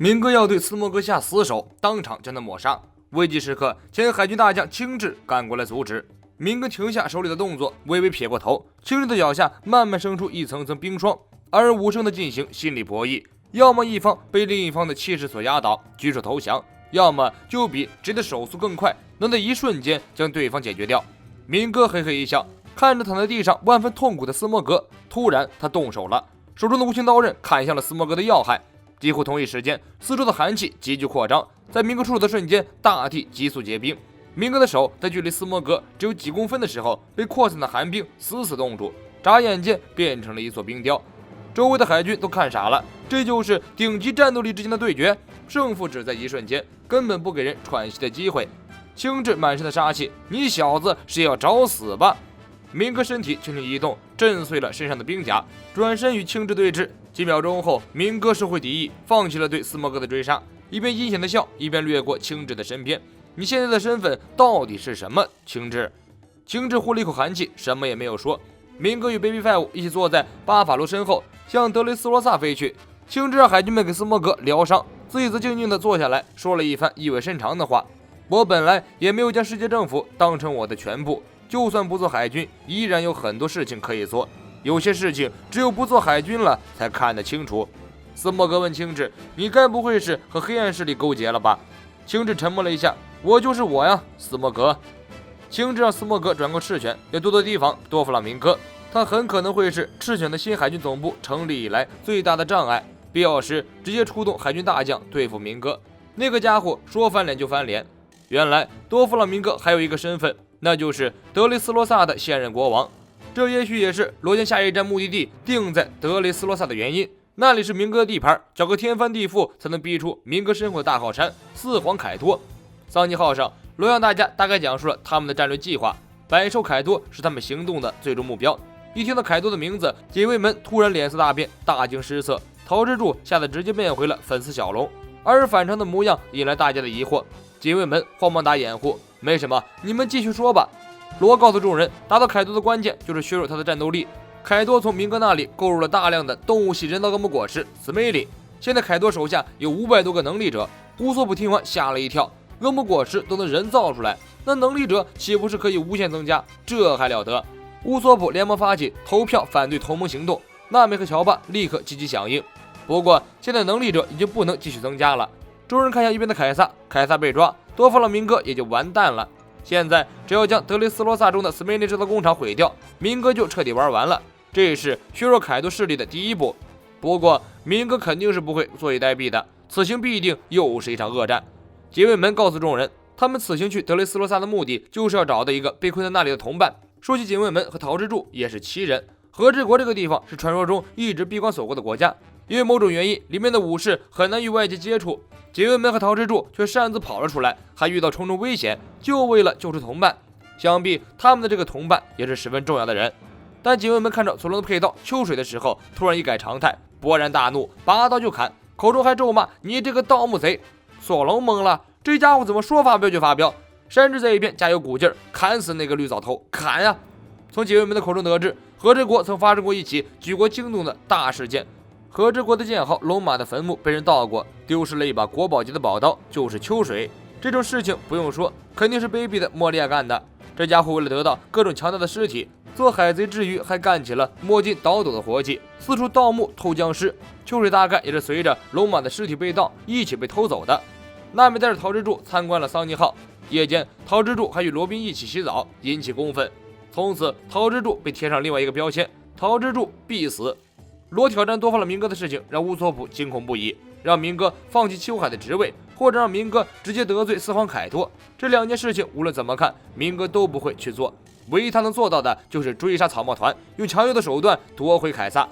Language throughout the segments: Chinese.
明哥要对斯摩格下死手，当场将他抹杀。危急时刻，前海军大将青雉赶过来阻止。明哥停下手里的动作，微微撇过头，青雉的脚下慢慢生出一层层冰霜。二人无声地进行心理博弈，要么一方被另一方的气势所压倒，举手投降，要么就比谁的手速更快，能在一瞬间将对方解决掉。明哥嘿嘿一笑，看着躺在地上万分痛苦的斯摩格，突然他动手了，手中的无情刀刃砍向了斯摩格的要害。几乎同一时间，四周的寒气急剧扩张，在明哥出手的瞬间，大地急速结冰。明哥的手在距离斯摩格只有几公分的时候，被扩散的寒冰死死冻住，眨眼间变成了一座冰雕。周围的海军都看傻了，这就是顶级战斗力之间的对决，胜负只在一瞬间，根本不给人喘息的机会。青雉满身的杀气，你小子是要找死吧？明哥身体轻轻一动，震碎了身上的冰甲，转身与青雉对峙。几秒钟后，明哥收回敌意，放弃了对斯摩格的追杀，一边阴险的笑，一边掠过青雉的身边。你现在的身份到底是什么，青雉？青雉呼了一口寒气，什么也没有说。明哥与 Baby5 一起坐在巴法罗身后，向德雷斯罗萨飞去。青雉让海军们给斯摩格疗伤，自己则静静地坐下来，说了一番意味深长的话。我本来也没有将世界政府当成我的全部，就算不做海军，依然有很多事情可以做。有些事情只有不做海军了才看得清楚。斯摩格问青雉：“你该不会是和黑暗势力勾结了吧？”青雉沉默了一下：“我就是我呀，斯摩格。”青雉让斯摩格转过赤犬，要多多提防多弗朗明哥，他很可能会是赤犬的新海军总部成立以来最大的障碍。必要时直接出动海军大将对付明哥。那个家伙说翻脸就翻脸。原来多弗朗明哥还有一个身份，那就是德雷斯罗萨的现任国王。这也许也是罗将下一站目的地定在德雷斯罗萨的原因。那里是明哥的地盘，找个天翻地覆才能逼出明哥身后的大靠山四皇凯多。桑尼号上，罗向大家大概讲述了他们的战略计划，百兽凯多是他们行动的最终目标。一听到凯多的名字，警卫们突然脸色大变，大惊失色，陶之助吓得直接变回了粉丝小龙，而反常的模样引来大家的疑惑。警卫们慌忙打掩护：“没什么，你们继续说吧。”罗告诉众人，打倒凯多的关键就是削弱他的战斗力。凯多从明哥那里购入了大量的动物系人造恶魔果实斯梅里，现在凯多手下有500多个能力者。乌索普听完吓了一跳，恶魔果实都能人造出来，那能力者岂不是可以无限增加？这还了得！乌索普连忙发起投票反对同盟行动，娜美和乔巴立刻积极响应。不过现在能力者已经不能继续增加了。众人看向一边的凯撒，凯撒被抓，多弗朗明哥也就完蛋了。现在只要将德雷斯罗萨中的斯梅利制造工厂毁掉，明哥就彻底玩完了。这是削弱凯多势力的第一步。不过明哥肯定是不会坐以待毙的，此行必定又是一场恶战。警卫们告诉众人，他们此行去德雷斯罗萨的目的就是要找到一个被困在那里的同伴。说起警卫们和陶之助也是奇人。和之国这个地方是传说中一直闭关锁国的国家，因为某种原因，里面的武士很难与外界接触。警卫们和陶之助却擅自跑了出来，还遇到重重危险，就为了救出同伴。想必他们的这个同伴也是十分重要的人。但警卫们看着索隆的佩刀秋水的时候，突然一改常态，勃然大怒，拔刀就砍，口中还咒骂：“你这个盗墓贼！”索隆懵了，这家伙怎么说发飙就发飙？山治在一边加油鼓劲儿，砍死那个绿藻头，砍呀！从警卫们的口中得知，和之国曾发生过一起举国惊动的大事件。和之国的剑豪龙马的坟墓被人盗过，丢失了一把国宝级的宝刀，就是秋水。这种事情不用说，肯定是卑鄙的莫利亚干的。这家伙为了得到各种强大的尸体，做海贼之余还干起了摸金倒斗的活计，四处盗墓偷僵尸。秋水大概也是随着龙马的尸体被盗一起被偷走的。娜美带着陶之助参观了桑尼号，夜间陶之助还与罗宾一起洗澡，引起公愤。从此陶之助被贴上另外一个标签：陶之助必死。罗挑战多弗朗明哥的事情让乌索普惊恐不已，让明哥放弃秋海的职位，或者让明哥直接得罪四皇凯多。这两件事情无论怎么看，明哥都不会去做。唯一他能做到的就是追杀草帽团，用强硬的手段夺回凯撒。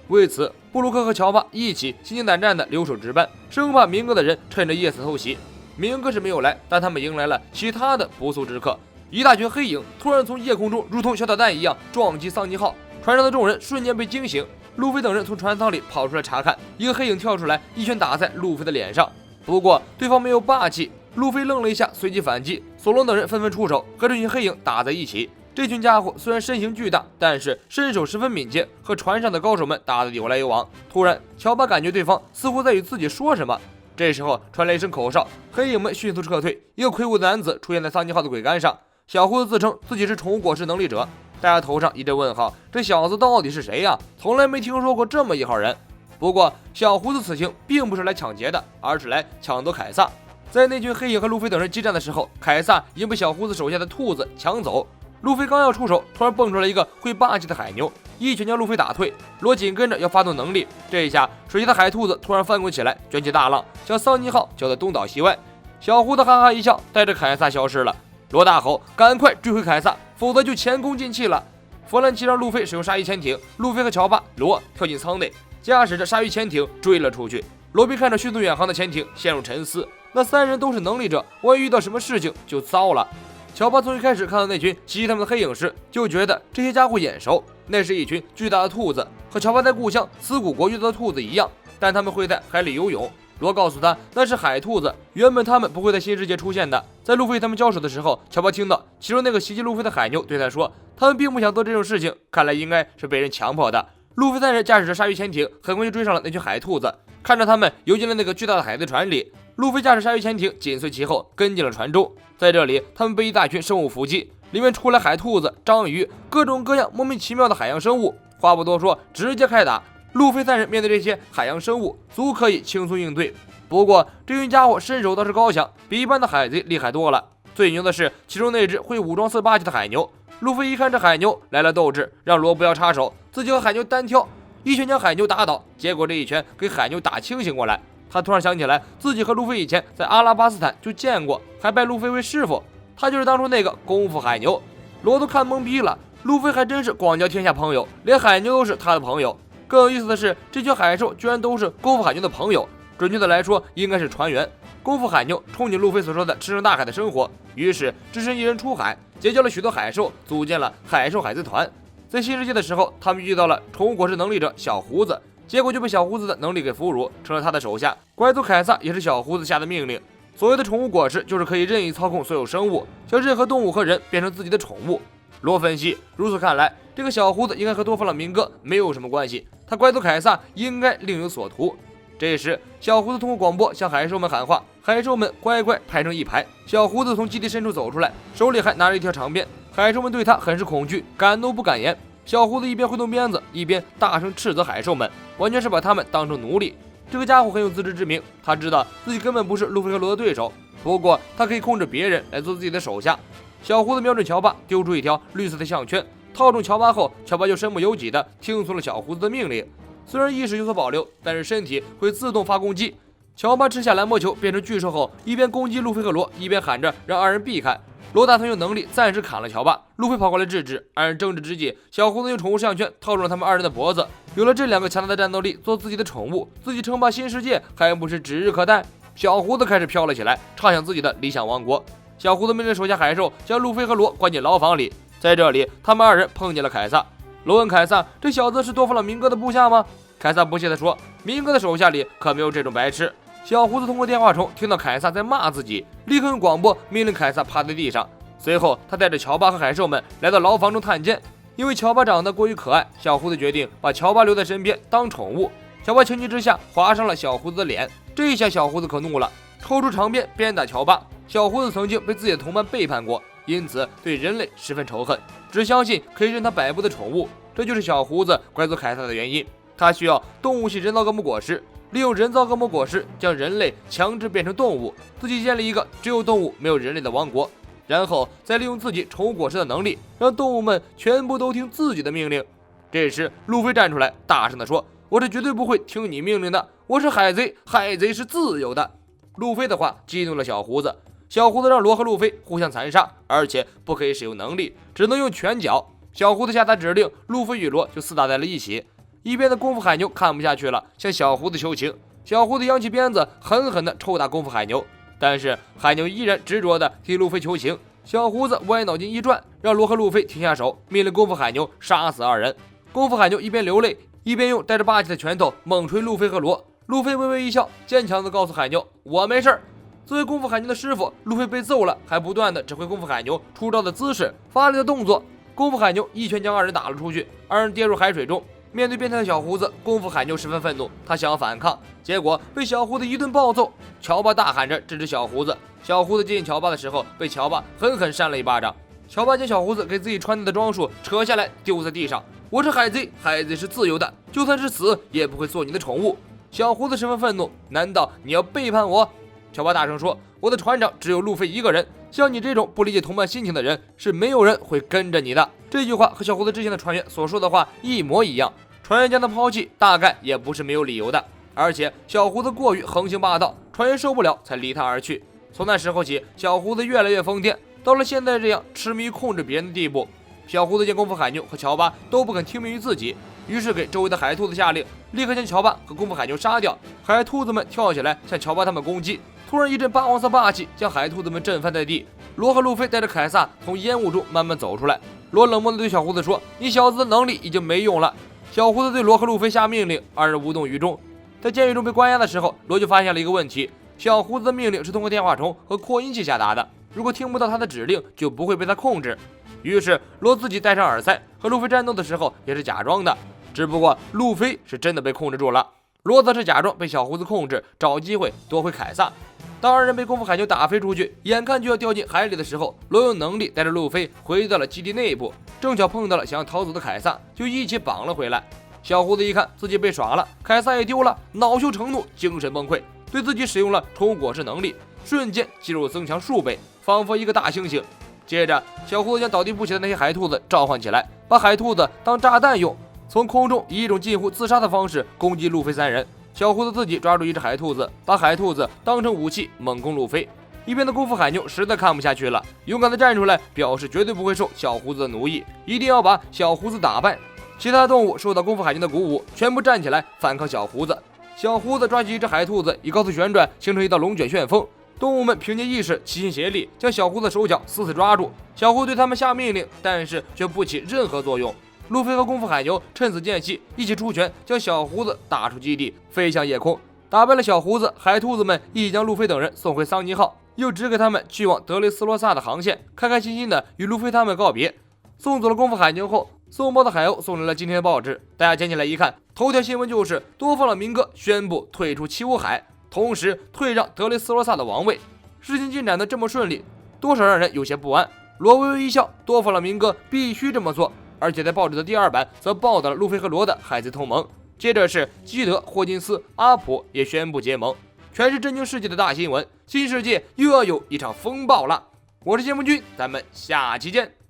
为此，布鲁克和乔巴一起心惊胆战地留守值班，生怕明哥的人趁着夜色偷袭。明哥是没有来，但他们迎来了其他的不速之客。一大群黑影突然从夜空中如同小导弹一样撞击桑尼号，船上的众人瞬间被惊醒。路飞等人从船舱里跑出来查看，一个黑影跳出来，一拳打在路飞的脸上。不过对方没有霸气，路飞愣了一下，随即反击。索隆等人纷纷出手，和这群黑影打在一起。这群家伙虽然身形巨大，但是身手十分敏捷，和船上的高手们打得有来有往。突然，乔巴感觉对方似乎在与自己说什么，这时候传来一声口哨，黑影们迅速撤退。一个魁梧的男子出现在桑吉号的桅杆上，小胡子自称自己是宠物果实能力者。大家头上一阵问号，这小子到底是谁呀？从来没听说过这么一号人。不过小胡子此行并不是来抢劫的，而是来抢夺凯撒。在那群黑影和路飞等人激战的时候，凯撒已经被小胡子手下的兔子抢走。路飞刚要出手，突然蹦出来一个会霸气的海牛，一拳将路飞打退。罗紧跟着要发动能力，这一下水下的海兔子突然翻滚起来，卷起大浪，将桑尼号搅得东倒西歪。小胡子哈哈一笑，带着凯撒消失了。罗大吼：“赶快追回凯撒，否则就前功尽弃了！”弗兰奇让路飞使用鲨鱼潜艇，路飞和乔巴、罗跳进舱内，驾驶着鲨鱼潜艇追了出去。罗宾看着迅速远航的潜艇，陷入沉思。那三人都是能力者，万一遇到什么事情就糟了。乔巴从一开始看到那群袭击他们的黑影时，就觉得这些家伙眼熟，那是一群巨大的兔子，和乔巴在故乡斯古国遇到的兔子一样，但他们会在海里游泳。罗告诉他那是海兔子，原本他们不会在新世界出现的。在路飞他们交手的时候，乔巴听到其中那个袭击路飞的海牛对他说，他们并不想做这种事情，看来应该是被人强迫的。路飞三人驾驶着鲨鱼潜艇，很快就追上了那群海兔子，看着他们游进了那个巨大的海贼船里。路飞驾驶鲨鱼潜艇紧随其后，跟进了船中。在这里，他们被一大群生物伏击，里面出来海兔子、章鱼，各种各样莫名其妙的海洋生物。话不多说，直接开打。路飞三人面对这些海洋生物，足可以轻松应对。不过这群家伙身手倒是高强，比一般的海贼厉害多了。最牛的是其中那只会武装色霸气的海牛。路飞一看这海牛来了斗志，让罗不要插手，自己和海牛单挑，一拳将海牛打倒。结果这一拳给海牛打清醒过来，他突然想起来自己和路飞以前在阿拉巴斯坦就见过，还拜路飞为师傅，他就是当初那个功夫海牛。罗都看懵逼了，路飞还真是广交天下朋友，连海牛都是他的朋友。更有意思的是，这群海兽居然都是功夫海牛的朋友，准确的来说应该是船员。功夫海牛憧憬路飞所说的驰骋大海的生活，于是只身一人出海，结交了许多海兽，组建了海兽海贼团。在新世界的时候，他们遇到了宠物果实能力者小胡子，结果就被小胡子的能力给俘虏，成了他的手下。拐走凯撒也是小胡子下的命令。所谓的宠物果实就是可以任意操控所有生物，将任何动物和人变成自己的宠物。罗分析，如此看来，这个小胡子应该和多弗朗明哥没有什么关系，他拐走凯撒应该另有所图。这时，小胡子通过广播向海兽们喊话，海兽们乖乖排成一排。小胡子从基地深处走出来，手里还拿着一条长鞭。海兽们对他很是恐惧，敢怒不敢言。小胡子一边挥动鞭子，一边大声斥责海兽们，完全是把他们当成奴隶。这个家伙很有自知之明，他知道自己根本不是路飞和罗的对手，不过他可以控制别人来做自己的手下。小胡子瞄准乔巴，丢出一条绿色的项圈，套中乔巴后，乔巴就身不由己地听从了小胡子的命令。虽然意识有所保留，但是身体会自动发攻击。乔巴吃下蓝魔球变成巨兽后，一边攻击路飞和罗，一边喊着让二人避开。罗大团用能力暂时砍了乔巴，路飞跑过来制止。二人争执之际，小胡子用宠物项圈套中了他们二人的脖子。有了这两个强大的战斗力做自己的宠物，自己称霸新世界还不是指日可待？小胡子开始飘了起来，畅想自己的理想王国。小胡子命令手下海兽将路飞和罗关进牢房里，在这里他们二人碰见了凯撒。罗问凯撒，这小子是多弗朗明哥的部下吗？凯撒不屑地说，明哥的手下里可没有这种白痴。小胡子通过电话筒听到凯撒在骂自己，立刻用广播命令凯撒趴在地上。随后他带着乔巴和海兽们来到牢房中探监。因为乔巴长得过于可爱，小胡子决定把乔巴留在身边当宠物。乔巴情急之下划伤了小胡子的脸，这一下小胡子可怒了，抽出长鞭鞭打乔巴。小胡子曾经被自己的同伴背叛过，因此对人类十分仇恨，只相信可以任他摆布的宠物。这就是小胡子拐走凯撒的原因，他需要动物系人造恶魔果实，利用人造恶魔果实将人类强制变成动物，自己建立一个只有动物没有人类的王国，然后再利用自己宠物果实的能力，让动物们全部都听自己的命令。这时路飞站出来大声地说，我是绝对不会听你命令的，我是海贼，海贼是自由的。路飞的话激怒了小胡子，小胡子让罗和路飞互相残杀，而且不可以使用能力，只能用拳脚。小胡子下达指令，路飞与罗就厮打在了一起。一边的功夫海牛看不下去了，向小胡子求情。小胡子扬起鞭子，狠狠地抽打功夫海牛，但是海牛依然执着地替路飞求情。小胡子歪脑筋一转，让罗和路飞停下手，命令功夫海牛杀死二人。功夫海牛一边流泪，一边用带着霸气的拳头猛捶路飞和罗。路飞微微一笑，坚强地告诉海牛，我没事。作为功夫海牛的师傅，路飞被揍了，还不断地指挥功夫海牛出招的姿势、发力的动作。功夫海牛一拳将二人打了出去，二人跌入海水中。面对变态的小胡子，功夫海牛十分愤怒，他想要反抗，结果被小胡子一顿暴揍。乔巴大喊着制止小胡子，小胡子接近乔巴的时候，被乔巴狠狠扇了一巴掌。乔巴将小胡子给自己穿戴的装束扯下来丢在地上。我是海贼，海贼是自由的，就算是死也不会做你的宠物。小胡子十分愤怒，难道你要背叛我？乔巴大声说，我的船长只有路飞一个人，像你这种不理解同伴心情的人，是没有人会跟着你的。这句话和小胡子之前的船员所说的话一模一样，船员将他抛弃大概也不是没有理由的，而且小胡子过于横行霸道，船员受不了才离他而去。从那时候起，小胡子越来越疯癫，到了现在这样痴迷于控制别人的地步。小胡子见功夫海牛和乔巴都不肯听命于自己，于是给周围的海兔子下令，立刻将乔巴和功夫海牛杀掉。海兔子们跳起来向乔巴他们攻击，突然一阵霸王色霸气将海兔子们震翻在地。罗和路飞带着凯撒从烟雾中慢慢走出来。罗冷漠地对小胡子说，你小子的能力已经没用了。小胡子对罗和路飞下命令，二人无动于衷。在监狱中被关押的时候，罗就发现了一个问题，小胡子的命令是通过电话筒和扩音器下达的，如果听不到他的指令，就不会被他控制。于是罗自己戴上耳塞，和路飞战斗的时候也是假装的，只不过路飞是真的被控制住了，罗则是假装被小胡子控制，找机会夺回凯撒。当二人被功夫海牛打飞出去，眼看就要掉进海里的时候，罗有能力带着路飞回到了基地内部，正巧碰到了想要逃走的凯撒，就一起绑了回来。小胡子一看自己被耍了，凯撒也丢了，恼羞成怒，精神崩溃，对自己使用了宠物果实能力，瞬间肌肉增强数倍，仿佛一个大猩猩。接着小胡子将倒地不起的那些海兔子召唤起来，把海兔子当炸弹用，从空中以一种近乎自杀的方式攻击路飞三人。小胡子自己抓住一只海兔子，把海兔子当成武器猛攻路飞。一边的功夫海牛实在看不下去了，勇敢地站出来，表示绝对不会受小胡子的奴役，一定要把小胡子打败。其他动物受到功夫海牛的鼓舞，全部站起来反抗小胡子。小胡子抓起一只海兔子，以高速旋转，形成一道龙卷旋风。动物们凭借意识齐心协力，将小胡子手脚死死抓住。小胡对他们下命令，但是却不起任何作用。路飞和功夫海牛趁此间隙一起出拳，将小胡子打出基地，飞向夜空。打败了小胡子，海兔子们一起将路飞等人送回桑尼号，又指给他们去往德雷斯罗萨的航线，开开心心的与路飞他们告别。送走了功夫海牛后，送报的海鸥送来了今天的报纸。大家捡起来一看，头条新闻就是多弗朗明哥宣布退出七武海，同时退让德雷斯罗萨的王位。事情进展的这么顺利，多少让人有些不安。罗微微一笑，多弗朗明哥必须这么做。而且在报纸的第二版则报道了路飞和罗的海贼同盟。接着是基德、霍金斯、阿普也宣布结盟，全是震惊世界的大新闻。新世界又要有一场风暴了。我是谢幕君，咱们下期见。